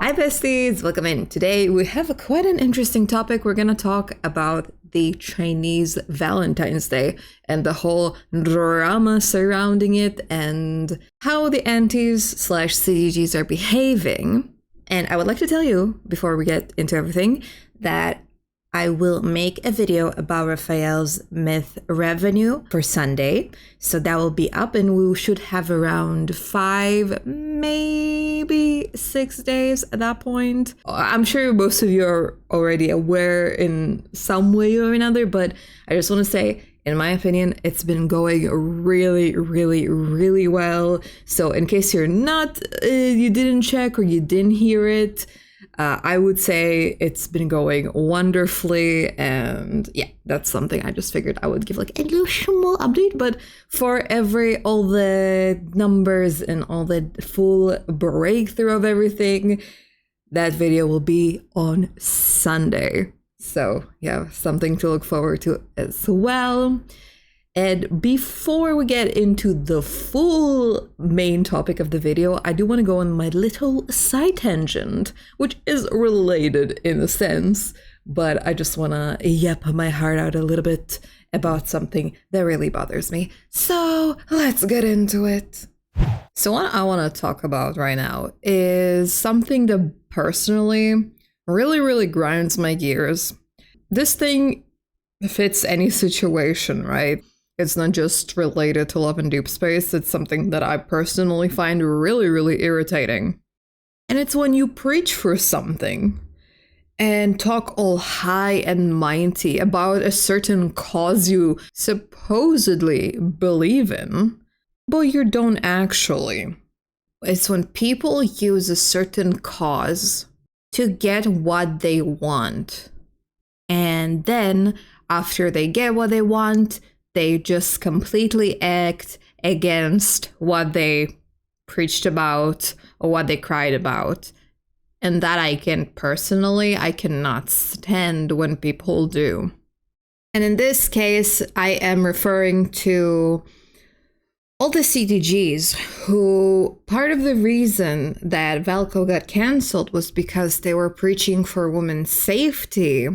Hi besties, welcome in. Today we have quite an interesting topic. We're gonna talk about the Chinese Valentine's Day and the whole drama surrounding it and how the aunties slash CDGs are behaving. And I would like to tell you, before we get into everything, that I will make a video about Raphael's myth revenue for Sunday. So that will be up and we should have around 5, maybe 6 days at that point. I'm sure most of you are already aware in some way or another, but I just want to say, in my opinion, it's been going really well. So in case you're not, you didn't check or you didn't hear it, I would say it's been going wonderfully, and yeah, that's something I just figured I would give like a little small update. But for all the numbers and all the full breakthrough of everything, that video will be on Sunday. So yeah, something to look forward to as well. And before we get into the full main topic of the video, I do want to go on my little side tangent, which is related in a sense, but I just want to yap my heart out a little bit about something that really bothers me. So let's get into it. So what I want to talk about right now is something that personally really grinds my gears. This thing fits any situation, right? It's not just related to love and Deepspace, it's something that I personally find really irritating. And it's when you preach for something and talk all high and mighty about a certain cause you supposedly believe in, but you don't actually. It's when people use a certain cause to get what they want. And then after they get what they want, they just completely act against what they preached about or what they cried about. And that I cannot stand when people do. And in this case, I am referring to all the CDGs who, part of the reason that Valko got cancelled was because they were preaching for women's safety.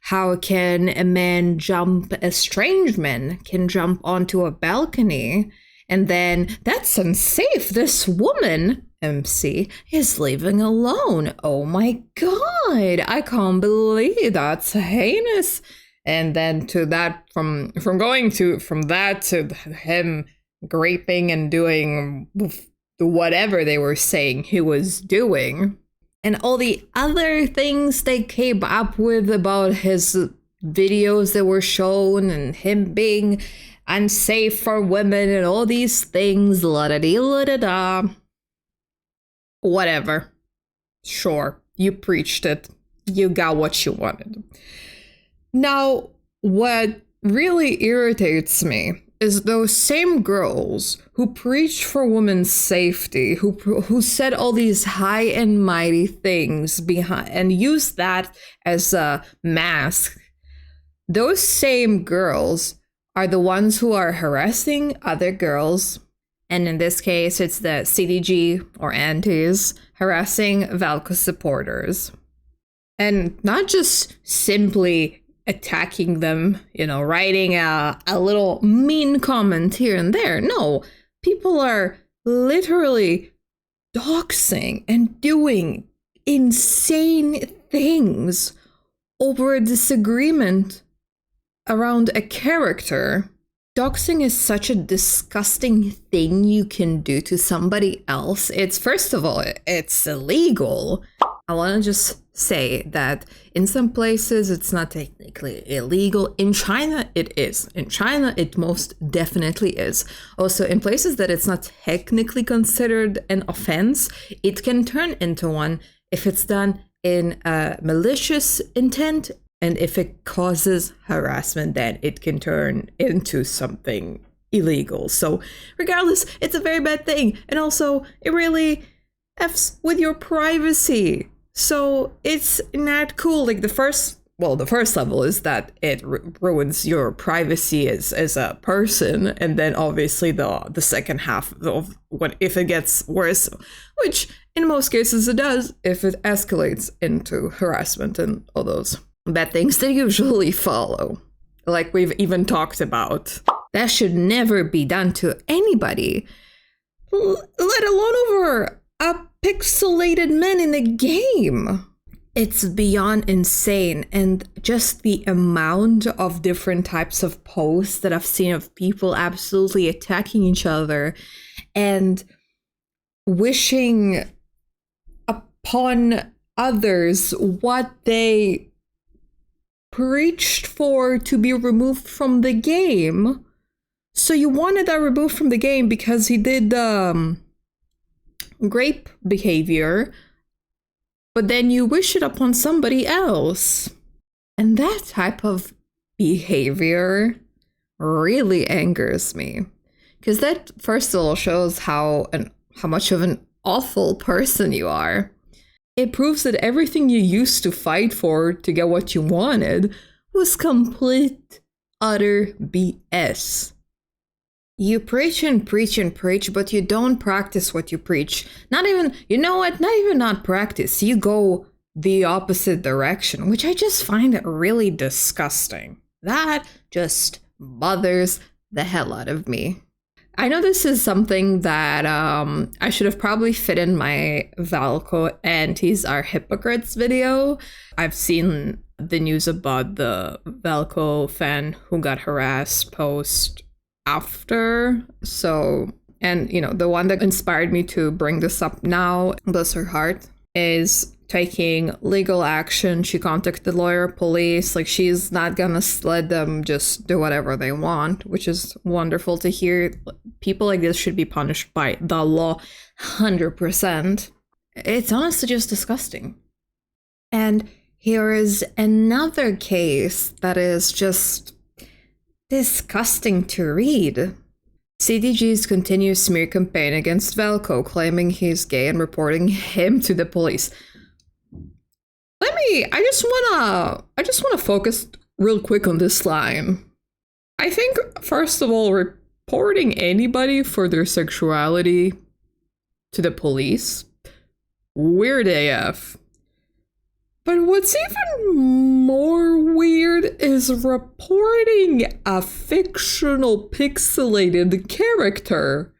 How can a strange man can jump onto a balcony and then that's unsafe. This woman, MC, is living alone. Oh my God, I can't believe that's heinous. And then to that, from that to him graping and doing whatever they were saying he was doing. And all the other things they came up with about his videos that were shown and him being unsafe for women and all these things, la-da-dee-la-da-da. Whatever. Sure, you preached it. You got what you wanted. Now, what really irritates me is those same girls who preach for women's safety, who said all these high and mighty things behind and used that as a mask. Those same girls are the ones who are harassing other girls. And in this case, it's the CDG or aunties harassing Valko supporters. And not just simply attacking them, writing a little mean comment here and there. No, people are literally doxing and doing insane things over a disagreement around a character. Doxing is such a disgusting thing you can do to somebody else. It's, first of all, it's illegal. I want to just say that in some places it's not technically illegal. In China, it is. In China, it most definitely is. Also, in places that it's not technically considered an offense, it can turn into one if it's done in a malicious intent. And if it causes harassment, then it can turn into something illegal. So regardless, it's a very bad thing. And also, it really F's with your privacy. So it's not cool. Like the first well, the first level is that it ruins your privacy as a person, and then obviously the second half of what if it gets worse, which in most cases it does if it escalates into harassment and all those bad things that usually follow, like we've even talked about. That should never be done to anybody, let alone over a pixelated man in a game. It's beyond insane, and just the amount of different types of posts that I've seen of people absolutely attacking each other and wishing upon others what they preached for to be removed from the game. So you wanted that removed from the game because he did grape behavior, but then you wish it upon somebody else. And that type of behavior really angers me. Because that, first of all, shows how much of an awful person you are. It proves that everything you used to fight for to get what you wanted was complete, utter BS. You preach and preach and preach, but you don't practice what you preach. Not even, you know what, not even not practice. You go the opposite direction, which I just find really disgusting. That just bothers the hell out of me. I know this is something that I should have probably fit in my Valko Antis Are Hypocrites video. I've seen the news about the Valko fan who got harassed post after. So, and you know, the one that inspired me to bring this up now, bless her heart, is taking legal action. She contacted lawyer, police. Like, she's not gonna let them just do whatever they want, which is wonderful to hear. People like this should be punished by the law 100%. It's honestly just disgusting. And here is another case that is just disgusting to read. CDG's continuous smear campaign against Valko, claiming he's gay and reporting him to the police. I just wanna focus real quick on this line. I think, first of all, reporting anybody for their sexuality to the police, weird AF. But what's even more weird is reporting a fictional pixelated character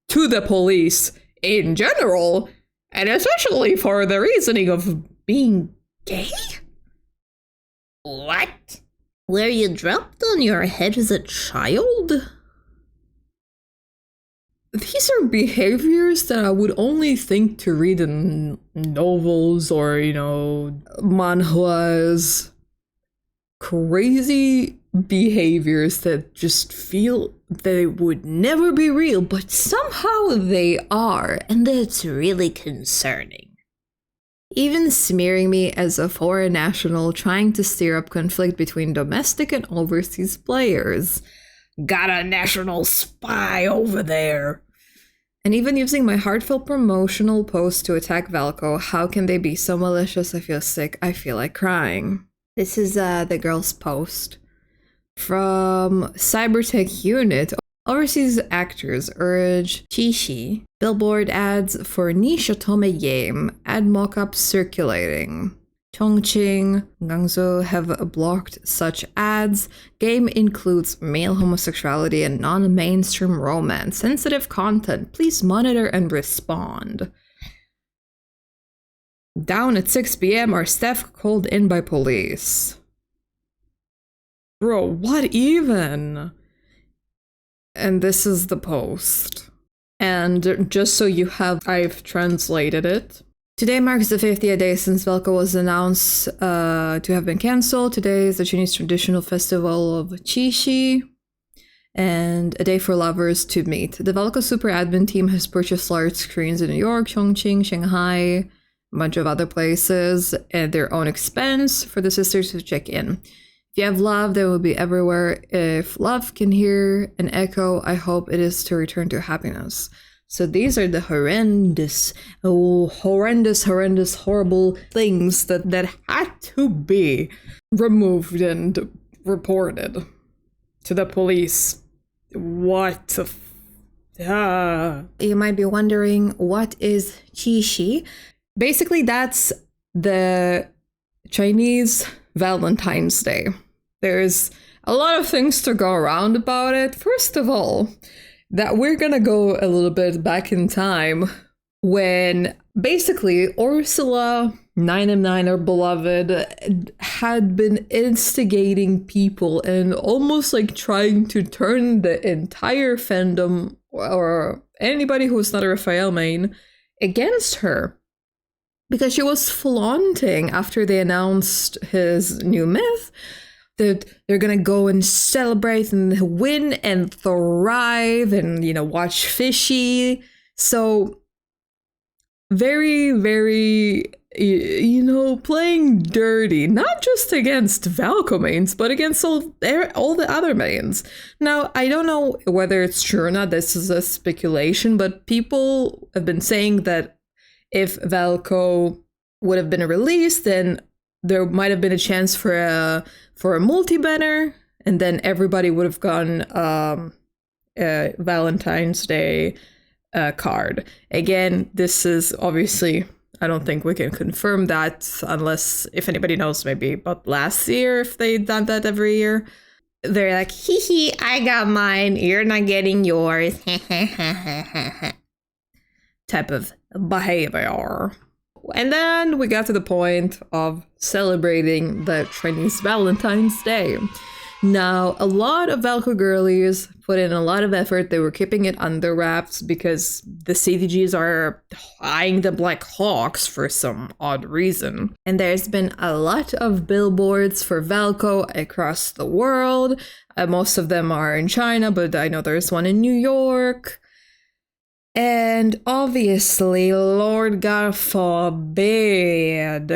to the police in general, and especially for the reasoning of being gay? What? Were you dropped on your head as a child? These are behaviors that I would only think to read in novels or, you know, manhwas. Crazy behaviors that just feel they would never be real, but somehow they are, and that's really concerning. Even smearing me as a foreign national trying to stir up conflict between domestic and overseas players. Got a national spy over there. And even using my heartfelt promotional post to attack Valko. How can they be so malicious? I feel sick. I feel like crying. This is the girl's post. From Cybertech Unit. Overseas actors urge Qixi. Billboard ads for niche otome game. Ad mockups circulating. Chongqing, Guangzhou have blocked such ads. Game includes male homosexuality and non-mainstream romance. Sensitive content. Please monitor and respond. Down at 6 p.m. Our staff called in by police. Bro, what even? And this is the post. And just so you have, I've translated it. Today marks the 50th day since Valko was announced to have been cancelled. Today is the Chinese traditional festival of Qixi and a day for lovers to meet. The Valko super admin team has purchased large screens in New York, Chongqing, Shanghai, a bunch of other places at their own expense for the sisters to check in. If you have love, they will be everywhere. If love can hear an echo, I hope it is to return to happiness. So these are the horrendous, horrible things that had to be removed and reported to the police. What the You might be wondering, what is Qixi? Basically, that's the Chinese Valentine's Day. There's a lot of things to go around about it. First of all, that we're gonna go a little bit back in time when basically Ursula 9M9, our beloved, had been instigating people and almost like trying to turn the entire fandom or anybody who's not a Raphael main against her. Because she was flaunting after they announced his new myth that they're gonna go and celebrate and win and thrive and, you know, watch Qixi. So very, very, you know, playing dirty, not just against Valko mains, but against all the other mains. Now, I don't know whether it's true or not, this is a speculation, but people have been saying that if Valko would have been released, then there might have been a chance for a multi-banner, and then everybody would have gotten a Valentine's Day card. Again, this is obviously, I don't think we can confirm that unless, if anybody knows, maybe about last year, if they done that every year. They're like, hee hee, I got mine, you're not getting yours. Type of behavior. And then we got to the point of celebrating the Chinese Valentine's Day. Now, a lot of Valko girlies put in a lot of effort. They were keeping it under wraps because the CDGs are eyeing them like hawks for some odd reason. And there's been a lot of billboards for Valko across the world. Most of them are in China, but I know there's one in New York. And obviously, Lord God forbid,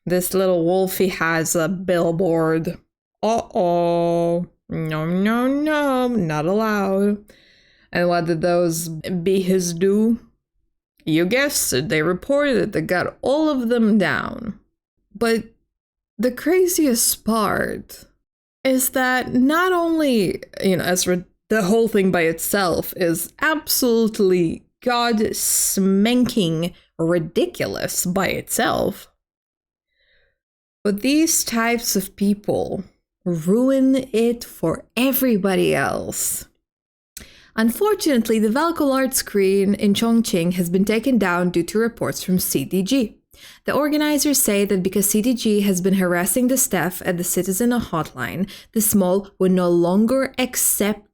this little wolfie has a billboard. Uh-oh. No, no, no, not allowed. And what did those bees do? You guessed it, they reported it, they got all of them down. But the craziest part is that not only, you know, the whole thing by itself is absolutely god-smanking ridiculous by itself. But these types of people ruin it for everybody else. Unfortunately, the Valko art screen in Chongqing has been taken down due to reports from CDG. The organizers say that because CDG has been harassing the staff at the Citizen hotline, the mall would no longer accept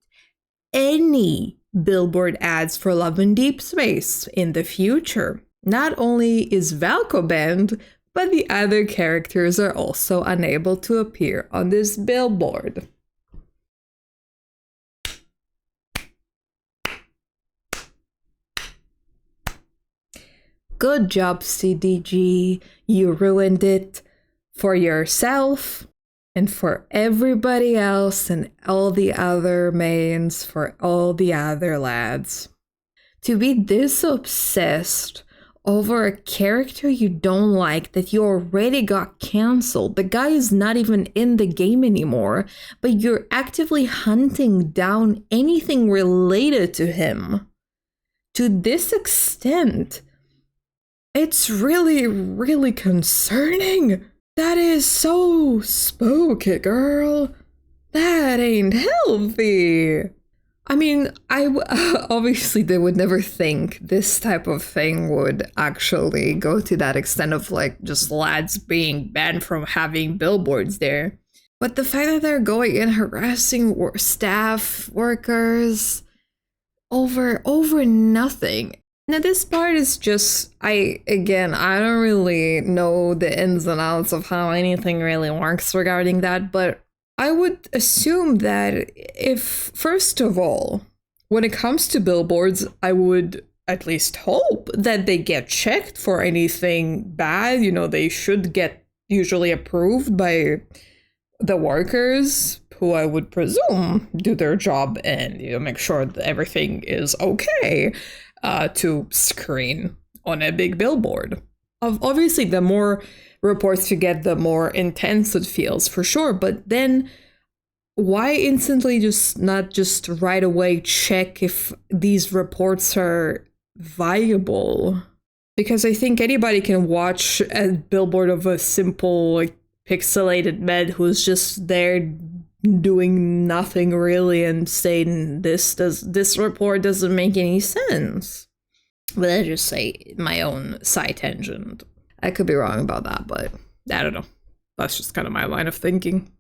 any billboard ads for Love in Deepspace in the future. Not only is Valko banned, but the other characters are also unable to appear on this billboard. Good job, CDG. You ruined it for yourself and for everybody else and all the other mains, for all the other lads. To be this obsessed over a character you don't like that you already got cancelled. The guy is not even in the game anymore, but you're actively hunting down anything related to him. To this extent, it's really, really concerning. That is so spooky, girl. That ain't healthy. I mean, obviously they would never think this type of thing would actually go to that extent of like just lads being banned from having billboards there. But the fact that they're going and harassing staff workers over nothing. Now this part is just, I don't really know the ins and outs of how anything really works regarding that, but I would assume that if, first of all, when it comes to billboards, I would at least hope that they get checked for anything bad. You know, they should get usually approved by the workers who I would presume do their job and make sure that everything is okay, to screen on a big billboard. Obviously, the more reports you get, the more intense it feels, for sure. But then why instantly not just right away check if these reports are viable? Because I think anybody can watch a billboard of a simple, like, pixelated man who's just there doing nothing really and saying this report doesn't make any sense. But I just say my own side tangent. I could be wrong about that, but I don't know. That's just kind of my line of thinking.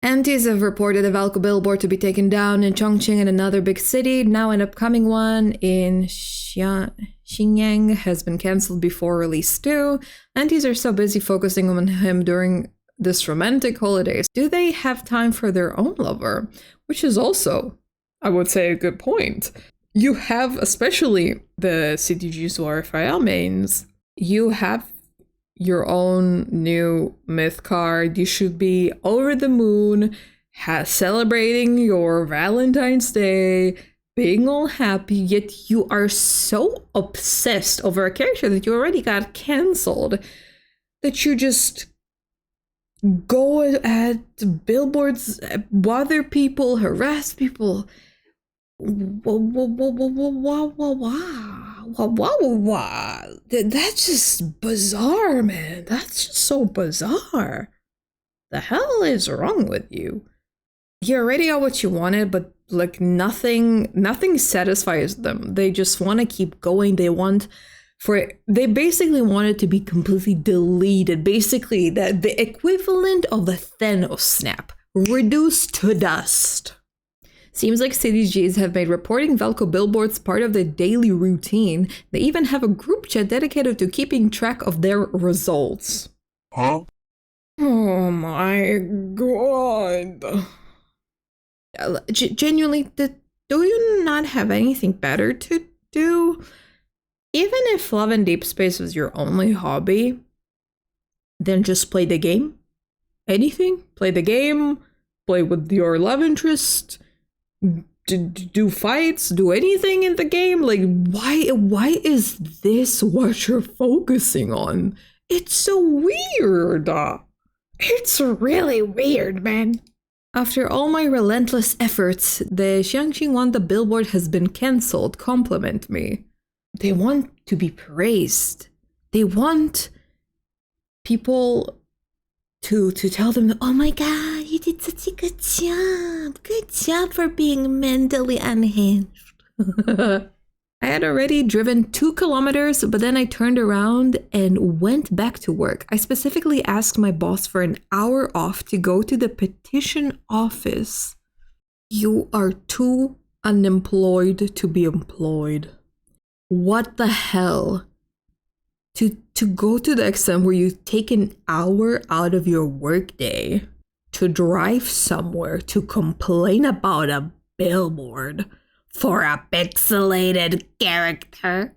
Entities have reported a valko billboard to be taken down in Chongqing and another big city. Now an upcoming one in Xinjiang has been cancelled before release too. Entities are so busy focusing on him during this romantic holidays. Do they have time for their own lover? Which is also, I would say, a good point. You have, especially the CTGs or FIL mains, you have your own new myth card. You should be over the moon, celebrating your Valentine's Day, being all happy, yet you are so obsessed over a character that you already got cancelled that you just go at billboards, bother people, harass people. That's just bizarre, man. That's just so bizarre. The hell is wrong with you? You already got what you wanted, but like nothing satisfies them. They just want to keep going. They basically want it to be completely deleted. Basically, the equivalent of the Thanos snap, reduced to dust. Seems like CDGs have made reporting valko billboards part of their daily routine. They even have a group chat dedicated to keeping track of their results. Huh? Oh my god. Genuinely, do you not have anything better to do? Even if love and Deepspace was your only hobby, then just play the game. Anything? Play the game, play with your love interest, do fights, do anything in the game. Like, why is this what you're focusing on? It's so weird. It's really weird, man. After all my relentless efforts, the Xiangqing one, the billboard has been cancelled. Compliment me. They want to be praised. They want people to tell them, oh my god, you did such a good job. Good job for being mentally unhinged. I had already driven 2 kilometers, but then I turned around and went back to work. I specifically asked my boss for an hour off to go to the petition office. You are too unemployed to be employed. What the hell? To go to the extent where you take an hour out of your workday to drive somewhere to complain about a billboard for a pixelated character.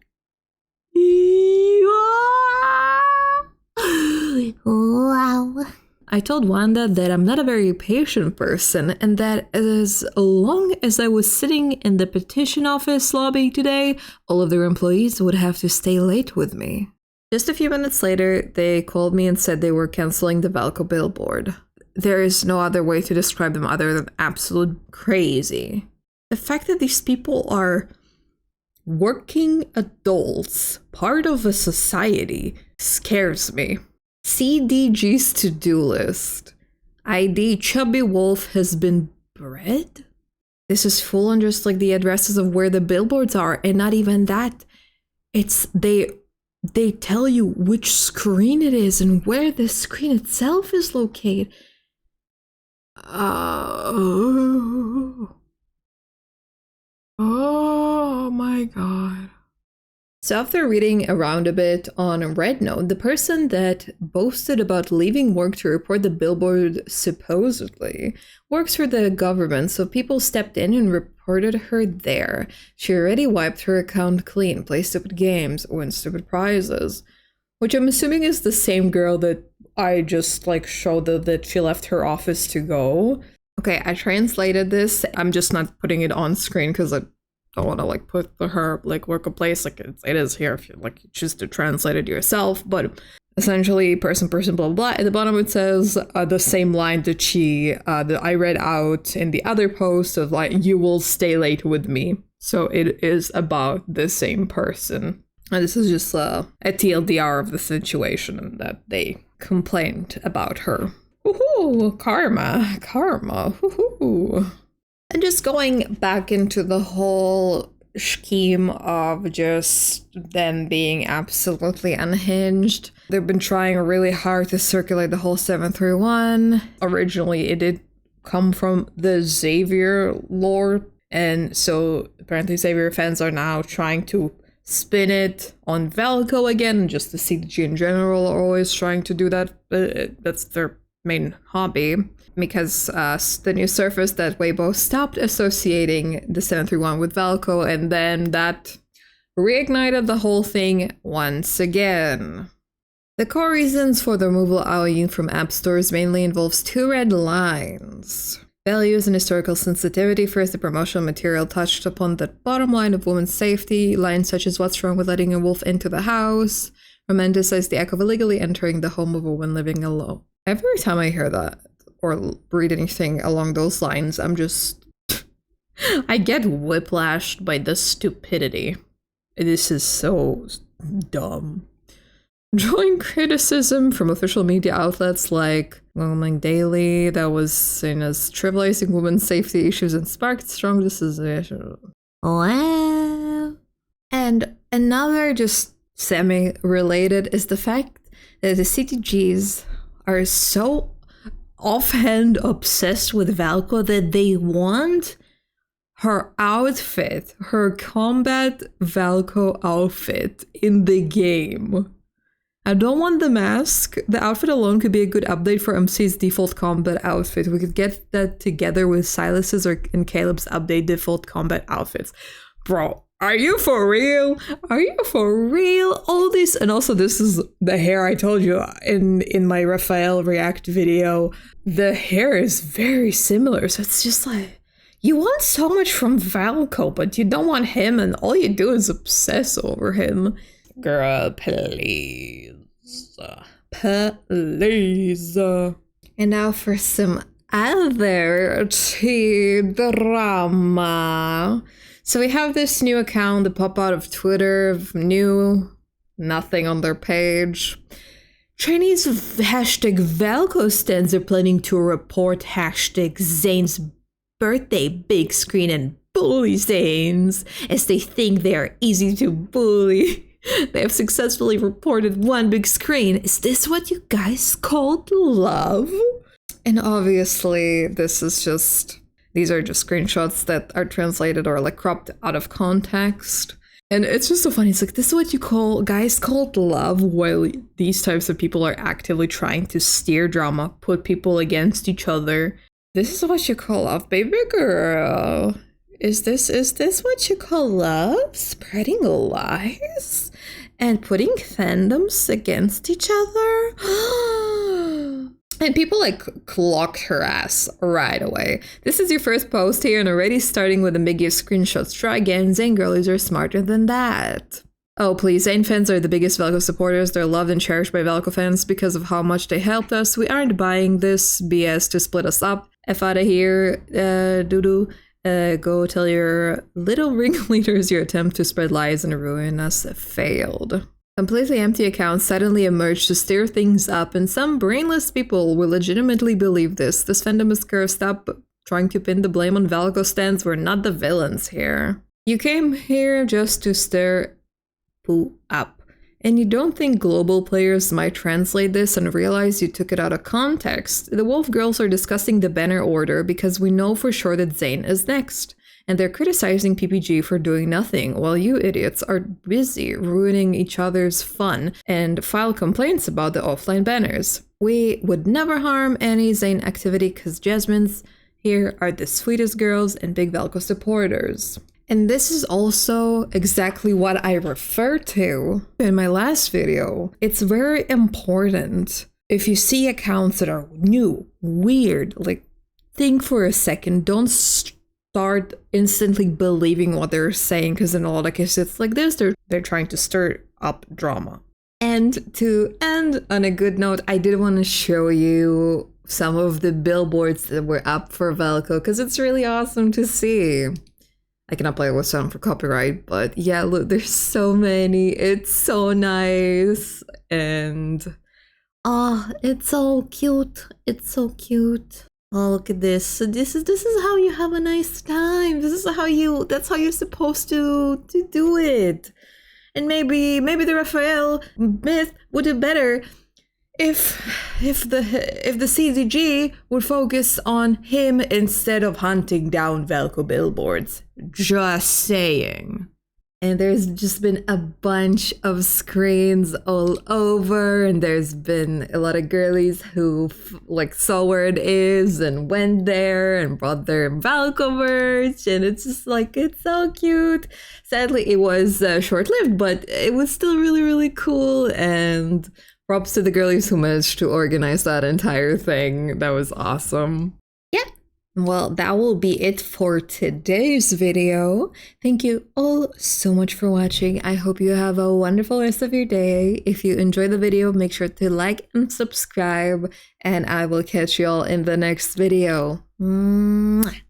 Wow. I told Wanda that I'm not a very patient person and that as long as I was sitting in the petition office lobby today, all of their employees would have to stay late with me. Just a few minutes later, they called me and said they were canceling the valko billboard. There is no other way to describe them other than absolute crazy. The fact that these people are working adults, part of a society, scares me. CDG's to-do list. ID Chubby Wolf has been bred? This is full on just like the addresses of where the billboards are, and not even that. It's they tell you which screen it is and where the screen itself is located. Oh my god. So after reading around a bit on RedNote, the person that boasted about leaving work to report the billboard supposedly works for the government, so people stepped in and reported her there. She already wiped her account clean, played stupid games, won stupid prizes, which I'm assuming is the same girl that I just showed that she left her office to go. Okay, I translated this. I'm just not putting it on screen because I don't want to like put her like workplace like it is here if you like choose to translate it yourself. But essentially, person, blah blah blah. At the bottom it says the same line that that I read out in the other post of like, "You will stay late with me." So it is about the same person. And this is just a TLDR of the situation and that they complained about her. Woohoo! Karma. Woohoo! And just going back into the whole scheme of just them being absolutely unhinged. They've been trying really hard to circulate the whole 731. Originally, it did come from the Xavier lore. And so apparently Xavier fans are now trying to spin it on Valko again. Just the CDG in general are always trying to do that. That's their main hobby. Because the news surfaced that Weibo stopped associating the 731 with Valko, and then that reignited the whole thing once again. The core reasons for the removal of Aoyun from app stores mainly involves 2 red lines. Values and historical sensitivity. First, the promotional material touched upon the bottom line of women's safety. Lines such as "What's wrong with letting a wolf into the house?" Romanticize the act of illegally entering the home of a woman living alone. Every time I hear that or read anything along those lines, I'm just... I get whiplashed by the stupidity. This is so dumb. Drawing criticism from official media outlets like Longmang Daily that was seen as trivializing women's safety issues and sparked strong decision. Wow. And another just semi-related is the fact that the CTGs are so offhand obsessed with Valko that they want her outfit, her combat Valko outfit in the game. I don't want the mask. The outfit alone could be a good update for MC's default combat outfit. We could get that together with Silas's and Caleb's update default combat outfits. Bro, are you for real? Are you for real? All this, and also this is the hair I told you in my Raphael React video. The hair is very similar, so it's just like, you want so much from Valko, but you don't want him, and all you do is obsess over him. Girl, please. Please. And now for some other tea drama. So we have this new account that pop out of Twitter, nothing on their page. Chinese hashtag Valko stands are planning to report hashtag Zayn's birthday big screen and bully Zayn's, as they think they are easy to bully. They have successfully reported one big screen. Is this what you guys called love? And obviously, these are just screenshots that are translated or like cropped out of context. And it's just so funny. It's like, this is what you call guys called love, while these types of people are actively trying to steer drama, put people against each other. This is what you call love, baby girl. Is this what you call love? Spreading lies and putting fandoms against each other? And people like clocked her ass right away. This is your first post here and already starting with ambiguous screenshots. Try again. Zayn girlies are smarter than that. Oh please, Zayn fans are the biggest Valko supporters. They're loved and cherished by Valko fans because of how much they helped us. We aren't buying this BS to split us up. F out of here, doo-doo. Go tell your little ringleaders your attempt to spread lies and ruin us failed. Completely empty accounts suddenly emerged to stir things up, and some brainless people will legitimately believe this. This fandom is cursed. Stop trying to pin the blame on Valko stands. We're not the villains here. You came here just to stir poo up. And you don't think global players might translate this and realize you took it out of context? The Wolf Girls are discussing the banner order because we know for sure that Zayn is next. And they're criticizing PPG for doing nothing, while you idiots are busy ruining each other's fun and file complaints about the offline banners. We would never harm any Zayn activity because Jasmine's here are the sweetest girls and big Valko supporters. And this is also exactly what I refer to in my last video. It's very important if you see accounts that are new, weird, like think for a second. Don't start instantly believing what they're saying, because in a lot of cases it's like this. They're trying to stir up drama. And to end on a good note, I did want to show you some of the billboards that were up for Valko, because it's really awesome to see. I cannot play with sound for copyright, but yeah, look, there's so many. It's so nice. And it's so cute. It's so cute. Oh, look at this. So this is how you have a nice time. That's how you're supposed to do it. And maybe the Raphael myth would do better if the CDG would focus on him instead of hunting down Valko billboards. Just saying. And there's just been a bunch of screens all over, and there's been a lot of girlies who like saw where it is and went there and brought their Valko merch, and it's just like, it's so cute. Sadly, it was short-lived, but it was still really, really cool, and props to the girlies who managed to organize that entire thing. That was awesome. Yeah. Well, that will be it for today's video. Thank you all so much for watching. I hope you have a wonderful rest of your day. If you enjoyed the video, make sure to like and subscribe, and I will catch you all in the next video. Mwah.